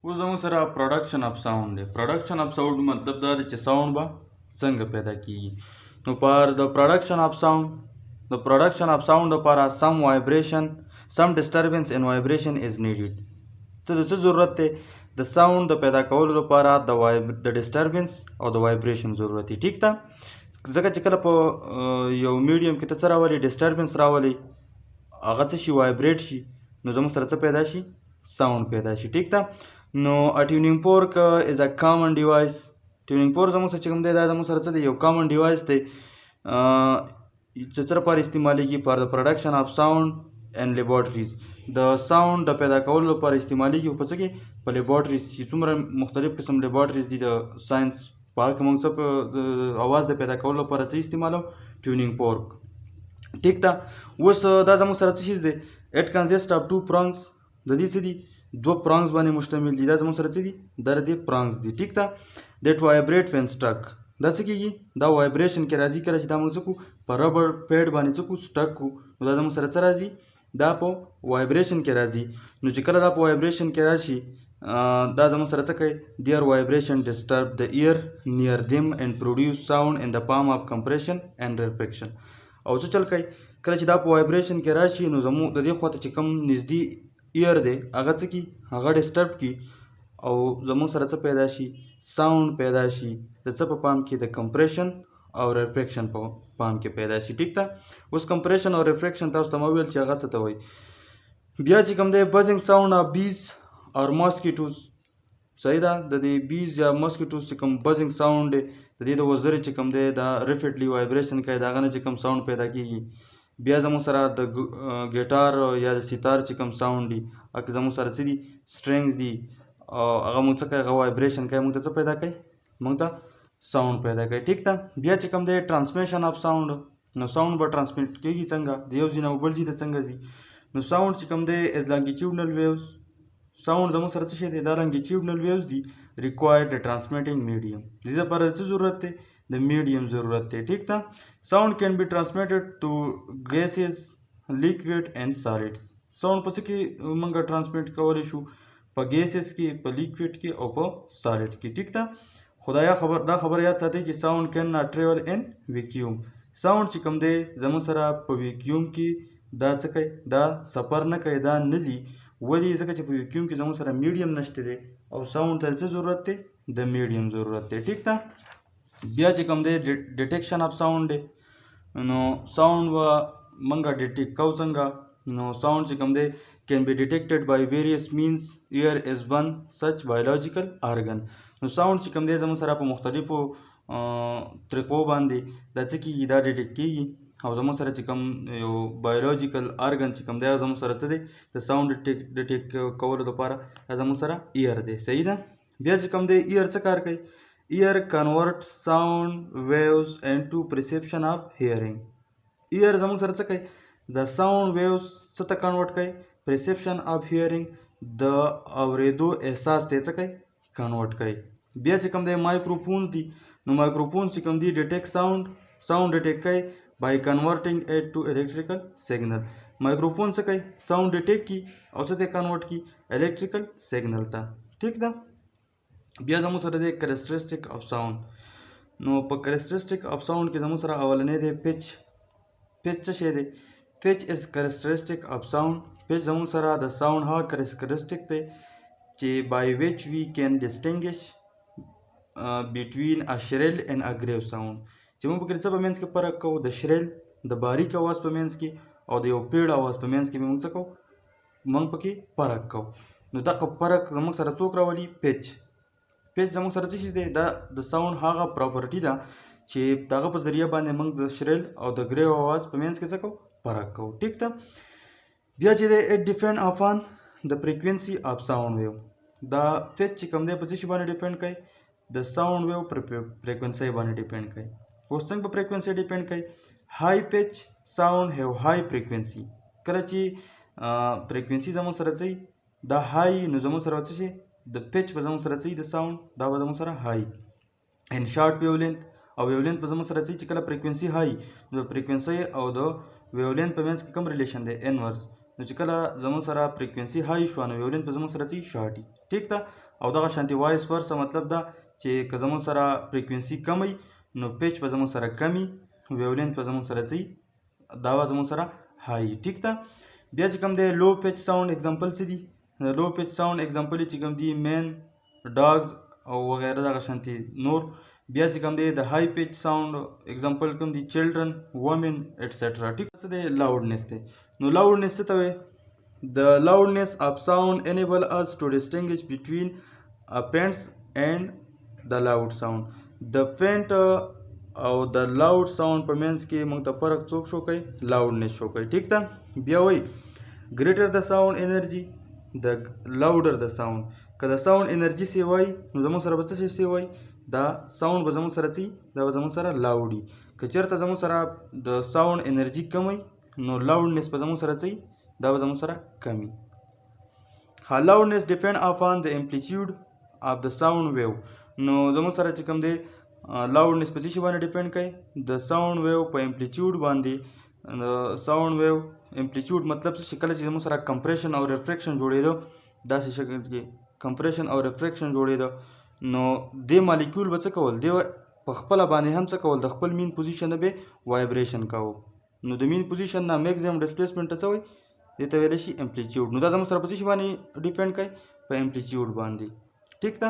اوس زموږ سره پروډکشن اف ساوند دی. پروډکشن اف ساوند مطلب دا دی چې ساوند به څنګه پیدا کیږي. نو پر د پروډکشن اف ساوند لپاره سم وایبریشن سم ډسټربنس ان وایبریشن از نیډډ. څه د څه ضرورت دی؟ د ساوند د پیدا کولو لپاره د ډسټربنس او د وایبریشن ضرورت دی. ټیک ده؟ ځکه چې کله په یو میډیم کې ته څه راولي؟ ډسټربنس راولي، هغه څه شي وایبریټ شي، نو زموږ سره څه پیدا شي؟ ساوند پیدا شي. ټیک ده؟ نو ټیونینګ فورک از ا کامن ډیوایس. ټیونینګ فورک زموږ سره چې کوم دی دا زموږ سره څه دی؟ یو کامن ډیوایس دی چې څه لپاره استعمالیږي؟ فار د پروډکشن اف ساوند ان لیبارټریز. د ساوند د پیدا کولو لپاره استعمالیږي په څه کې؟ په لیبارټریز چې څومره مختلف قسم لیبارټریز دي د ساينس په هغه کې موږ څه اواز د پیدا کولو لپاره څه استعمالو؟ ټیونینګ فورک. ټیک ده؟ اوس دا زموږ سره څه شی دی؟ اټ کنسیسټ اف ټو پرانګز. د دې څه دي؟ دو پرانګز باندې مشتمل دي. دا زموږ سره څه دي؟ دا د پرانګز دي. ټیک ده؟ دیټ وایبریټ وین سټک. دا څه کیږي؟ دا وایبریشن کې راځي کله چې دا موږ څه کو په ربر پیډ باندې څه کو سټک کو، نو دا زموږ سره څه راځي؟ دا په وایبریشن کې راځي. نو چې کله دا په وایبریشن کې راشي دا زموږ سره څه کوي؟ دیئر وایبریشن ډسټرب د ایر نیئر دیم اینڈ پروډیوس ساوند ان د فارم اف کمپریشن اینڈ ریفلیکشن. او څه چل کوي؟ کله چې دا په وایبریشن کې راشي نو زموږ د دې خواته چې کوم نږدې ایر دی هغه څه کی؟ هغه ډسټرب کی او زموږ سره څه پیدا شي؟ ساوند پیدا شي. د څه په پام کې؟ د کمپریشن او ریفلیکشن په پام کې پیدا شي. ټیک ده؟ اوس کمپریشن او ریفلیکشن تاسو ته مو ویل چې هغه څه ته وایي. بیا چې کوم دی بزنګ ساوند اف بیز اور ماسکیټوز. صحیح ده؟ د دې بیز یا ماسکیټوز چې کوم بزنګ ساوند دی د دې د وزرې چې کوم دی دا ریپیټلی وایبریشن کوي، د هغه نه چې کوم ساوند پیدا کیږي. بیا زموږ سره د ګیټار یا د ستار چې کوم ساوند دي هغه زموږ سره څه دي؟ سټرینګز دي او هغه موږ څه کوي؟ هغه وایبریشن کوي، موږ ته څه پیدا کوي؟ موږ ته ساوند پیدا کوي. ټیک ده؟ بیا چې کوم دی ټرانسمیشن اف ساوند. نو ساوند به ټرانسمیټ کیږي څنګه؟ د یو ځای نه بل ځای ته څنګه ځي؟ نو ساوند چې کوم دی از لانګیټیوډنل ویوز. ساوند زموږ سره څه شی دی؟ دا لانګیټیوډنل ویوز دي ریکوایرډ د ټرانسمیټینګ میډیم. د دې لپاره څه ضرورت دی؟ د میډیم ضرورت دی. ټیک ده؟ ساوند کین بی ټرانسمیټډ ټو ګیسز لیکوډ اینڈ سالیډز. ساوند په څه کې موږ ټرانسمیټ کولی شو؟ په ګیسز کې، په لیکوډ کې او په سالیډز کې. ټیک ده؟ دا خبره یاد ساتئ چې ساوند کین ناٹ ټریول ان ویکیوم. ساوند چې کوم دی زموږ سره په ویکیوم کې دا څه کوي؟ دا سفر نه کوي، دا نه ځي. ولې؟ ځکه چې په ویکیوم کې زموږ سره میډیم نشته دی او ساوند ته څه ضرورت دی؟ د میډیم ضرورت دی. ټیک ده؟ بیا چې کوم دی ډیټیکشن اف ساوند دی. نو ساوند به موږ ډیټیک کوو څنګه؟ نو ساوند چې کوم دی کین بی ډیټیکټډ بای ویریس مینس. ایر از ون سچ بایولوژیکل ارګن. نو ساوند چې کوم دی زموږ سره په مختلفو طریقو باندې دا څه کیږي؟ دا ډیټیکټ کیږي او زموږ سره چې کوم یو بایولوژیکل ارګن چې کوم دی زموږ سره څه دی؟ د ساوند ډیټیکټ کولو لپاره زموږ سره ایر دی. صحیح ده؟ بیا چې کوم دی ایر څه کار کوي؟ ایر کنورټ ساوند ویوز انټو پرسیپشن اف هیرینګ. ایر زموږ سره څه کوي؟ د ساوند ویوز څه ته کنورټ کوي؟ پرسیپشن اف هیرینګ، د اوریدو احساس ته څه کوي؟ کنورټ کوي. بیا چې کوم دی مایکروفون دي. نو مایکروفون چې کوم دی ډیټیکټ ساوند ډیټیکټ کوي by converting it to electrical signal. مایکروفون څه کوي؟ ساوند ډیټیکټ کی او څه ته کنورټ کی؟ الیکټریکل سیګنل ته. ټیک ده؟ بیا زموږ سره دی کریکټریسټک اف ساوند. نو په کریکټریسټک اف ساوند کې زموږ سره اولنې دی پچ. پچ څه شی دی؟ پچ از کریکټریسټک اف ساوند. پچ زموږ سره د ساوند هغه کریکټریسټک دی چې by which we can distinguish between a shrill and a grave sound. چې موږ پکې څه په منځ کې فرق کوو؟ د شریل د باریک اواز په منځ کې او د یو پیړ اواز په منځ کې موږ څه کوو؟ موږ پکې فرق کوو. نو دغه فرق زموږ سره څوک راولي؟ پیچ. پیچ زموږ سره څه شی دی؟ دا د ساوند هغه پراپرټي ده چې دغه په ذریعه باندې موږ د شریل او د ګریو اواز په منځ کې څه کوو؟ فرق کوو. ټیک ده؟ بیا چې دی اټ ډیپینډ اپان د فریکوینسي اف ساوند ویو. دا پیچ چې کوم دی په څه شي باندې ډیپینډ کوي؟ د ساوند ویو پر فریکوینسي باندې ډیپینډ کوي. اوس څنګه په فریکوینسي ډیپینډ کوي؟ های پیچ ساوند هیو های فریکوینسي. کله چې فریکوینسي زموږ سره ځي دا های، نو زموږ سره څه شي؟ د پیچ په زموږ سره ځي د ساوند دا به زموږ سره های. ان شارټ ویولینت او ویولینت په زموږ سره ځي چې کله فریکوینسي های نو د فریکوینسي او د ویولینت په منځ کې کوم ریلیشن دی؟ انورس. نو چې کله زموږ سره فریکوینسي های شو نو ویولینت په زموږ سره ځي شارټي. ټیک ده؟ او دغه شانتي وایس ورسه مطلب دا چې که زموږ سره فریکوینسي کمی نو پیچ به زموږ سره کمی ویولینت به زموږ سره ځي دا به زموږ سره هاي ټیک ده. بیا چې کوم دی لو پیچ ساوند اگزامپل څه دي؟ د لو پیچ ساوند اگزامپل چې کوم دي مین ډاګز او وغیره دغه شانتي نور. بیا چې کوم دی د های پیچ ساوند اگزامپل کوم دي چلډرن وومن ایټسټرا ټیک څه دی لاوډنس دی. نو لاوډنس څه ته وایي؟ The loudness of sound enable us to distinguish between a faint and the loud sound. The faint او د لاود ساوند په منځ کې موږ ته فرق څوک شو کوي؟ لاودنس شو کوي ټیک ده. بیا وایي greater the sound energy the louder the sound. که د ساوند انرژي سی وایي نو زموږ سره به څه شی سی وایي؟ دا ساوند به زموږ سره څه دا به زموږ سره لاوډي. که چېرته زموږ سره د ساوند انرژي کم وي نو لاوډنس به زموږ سره څه دا به زموږ سره کمی. loudness depend upon the amplitude of the sound wave. نو زموږ سره چې کوم دی لاوډنس په څه شي باندې ډیپینډ کوي؟ د ساوند ویو په امپلیټیوډ باندې. د ساوند ویو امپلیټیوډ مطلب څه کله چې زموږ سره کمپریشن او ریفریکشن جوړېدو داسې شکل کې کمپریشن او ریفریکشن جوړېدو نو دې مالیکول به څه کول؟ دې په خپله باندې هم څه کول؟ د خپل مین پوزیشن نه به وایبریشن کوو. نو د مین پوزیشن نه میکزیمم ډسپلیسمنټ څه وایي؟ دې ته ویلی شي امپلیټیوډ. نو دا زموږ سره په څه شي باندې ډیپینډ کوي؟ په امپلیټیوډ باندې ټیک ده.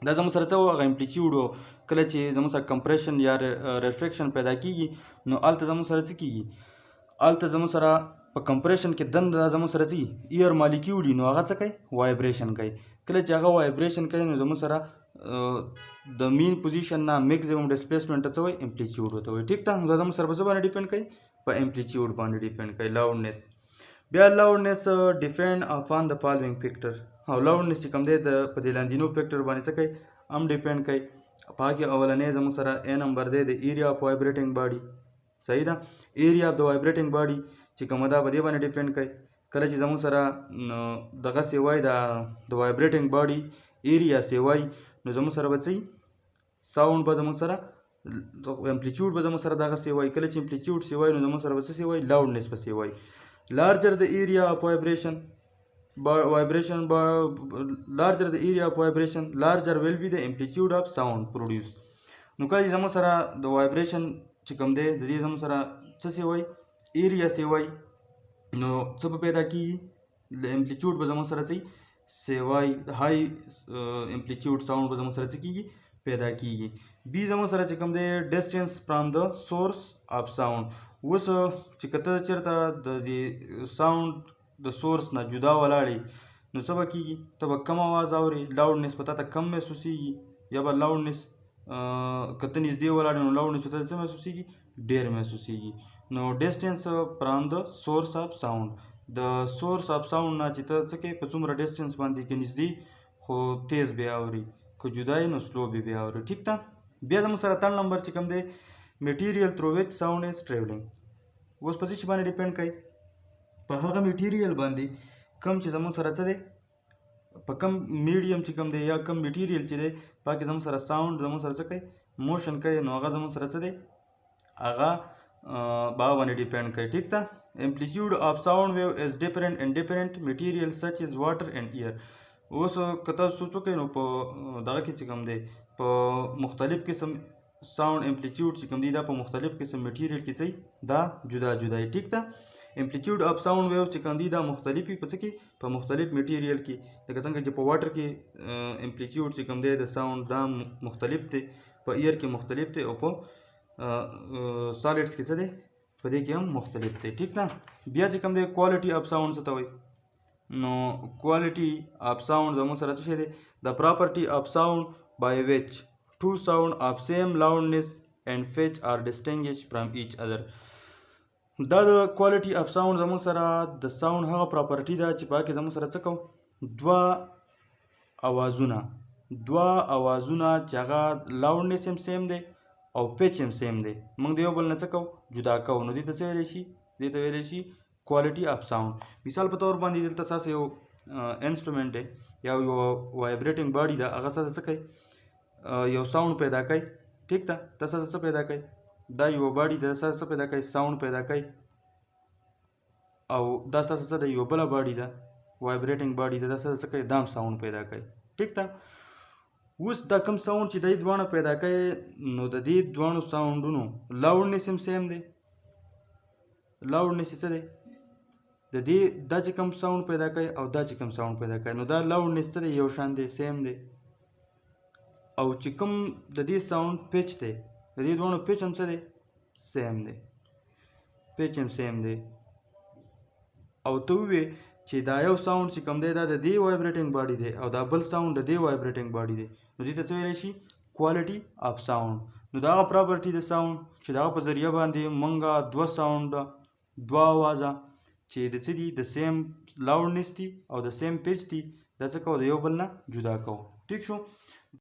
دا زموږ سره څه و؟ هغه امپلیټیوډ و. کله چې زموږ سره کمپریشن یا ریفریکشن پیدا کېږي نو هلته زموږ سره څه کېږي؟ هلته زموږ سره په کمپریشن کې دنده زموږ سره څه ایر مالیکیول نو هغه څه کوي؟ وایبریشن کوي. کله چې هغه وایبریشن کوي نو زموږ سره د مین پوزیشن نه میکزیمم ډسپلیسمنټ څه وایي؟ امپلیټیوډ ورته وایي ټیک ده. نو دا زموږ سره په څه باندې ډیپینډ کوي؟ په امپلیټیوډ باندې ډیپینډ کوي لاوډنس. بیا لاوډنس ډیپینډ اپان د فالوینګ فیکټر. او لاوډنس چې کوم دی د په دې لاندینو فیکټر باندې څه کوي؟ هم ډیپینډ کوي. په هغې کې اولنی زموږ سره ا نمبر دی د ایریا اف وایبریټنګ باډي. صحیح ده. ایریا اف د وایبریټنګ باډي چې کومه ده په دې باندې ډیپینډ کوي. کله چې زموږ سره دغسې وایي د وایبریټنګ باډي ایریا سی وایي نو زموږ سره به څه ساوند به زموږ سره امپلیټیوډ به زموږ سره دغسې وایي. کله چې امپلیټیوډ سی وایي نو زموږ سره به څه سی وایي؟ لاوډنس به سی وایي. larger the area of vibration larger the area of vibration larger will be the amplitude of sound produced. نو کله چې زموږ سره د وایبریشن چې کوم دی د دې زموږ سره څه سی وایي؟ ایریا سی وایي نو څه به پیدا کېږي؟ د امپلیټیوډ به زموږ سره څه سی وایي د های امپلیټیوډ ساوند به زموږ سره څه کېږي؟ پیدا کېږي. بي زموږ سره چې کوم دی ډسټنس فرام د سورس اف ساوند. اوس چې که ته چېرته د دې ساوند د سورس نه جدا ولاړې نو څه به کېږي؟ ته به کم اواز اورې، لاوډنس به تا ته کم محسوسېږي، یا به لاوډنس که ته نږدې ولاړې نو لاوډنس به تا ته څه محسوسېږي؟ ډېر محسوسېږي. نو ډسټنس فرام د سورس اف ساوند. د سورس اف ساوند نه چې ته څه کوې په څومره ډسټنس باندې که نږدې خو تیز بیا اوري، که جدا یې نو سلو به بیا اوري ټیک ده. بیا زموږ سره تھرډ نمبر چې کوم دی میټیریل تھرو وچ ساوند از ټریولینګ. اوس په څه شي باندې ډیپینډ کوي؟ په هغه میټیریل باندې کوم چې زموږ سره څه دی په کم میډیم چې کوم دی یا کم میټیریل چې دی په هغه کې زموږ سره ساوند زموږ سره څه کوي؟ موشن کوي. نو هغه زموږ سره څه دی؟ هغه په هغه باندې ډیپینډ کوي ټیک ده. امپلیټیوډ اف ساوند ویو از ډیفرنٹ ان ډیفرنٹ میټیریل سچ از واټر اینډ ایر. اوس که تاسو سوچ وکړئ نو په دغه کې چې کوم دی په مختلف قسم ساوند امپلیټیوډ چې کوم دی دا په مختلف قسم میټیریل کې څه دا جدا جدا دی ټیک ده. امپلیټیوډ اف ساوند ویو چې کوم دی دا مختلف په څه کې په مختلف میټیریل کې لکه څنګه چې په واټر کې امپلیټیوډ چې کوم دی د ساوند دا مختلف دی، په ایر کې مختلف دی، او په سالډس کې څه دی په دې کې هم مختلف دی ټیک ده. بیا چې کوم دی کوالټي اف ساوند څه ته وایي؟ نو کوالټي اف ساوند زموږ سره څه شی دی؟ د پراپرټي اف ساوند by which two sound of same loudness and pitch are distinguished from each other. دا د کوالټي اف ساوند زموږ سره د ساوند هغه پراپرټي ده چې په هغه کې زموږ سره څه کوو؟ دوه اوازونه چې هغه لاوډنس هم سیم دی او پیچ هم سیم دی، موږ د یو بل نه څه کوو؟ جدا کوو. نو دې ته څه ویلی شي؟ دې ته ویلی شي کوالټي اف ساوند. مثال په طور باندې دلته ستاسو یو انسټرومنټ دی یا یو وایبریټنګ باډي ده، هغه ستاسو څه کوي؟ یو ساوند پیدا کوي ټیک ده. تاسو څه پیدا کوي؟ دا یو باډي ده ستاسو څه پیدا کوي؟ ساوند پیدا کوي. او دا ستاسو څه ده؟ یو بله باډي ده وایبریټنګ باډي ده، دا څه کوي؟ دا هم ساوند پیدا کوي ټیک ته. اوس دا کوم ساوند چې دی دواړه پیدا کوي نو د دې دواړو ساوندونو لاوډنس هم سیم دی. لاوډنس څه دی؟ د دې دا چې کوم ساوند پیدا کوي او دا چې کوم ساوند پیدا کوي نو دا لاوډنس څه دی؟ یو شان دی، سیم دی. او چې کوم د دې ساوند پیچ دی د دې دواړو پیچ هم څه دی؟ سیم دی. پیچ هم سیم دی. او ته ووې چې دا یو ساوند چې کوم دی دا د دې وایبریټنګ باډي دی او دا بل ساوند د دې وایبریټنګ باډي دی نو دې ته څه ویلی شي؟ کوالټي اف ساوند. نو دا هغه پراپرټي د ساوند چې د هغه په ذریعه باندې مونږه دوه ساونډه دوه اوازه چې د څه دي؟ د سیم لاوډنس دي او د سیم پیچ دي دا څه کوو؟ د یو بل نه جدا کوو. ټیک شو.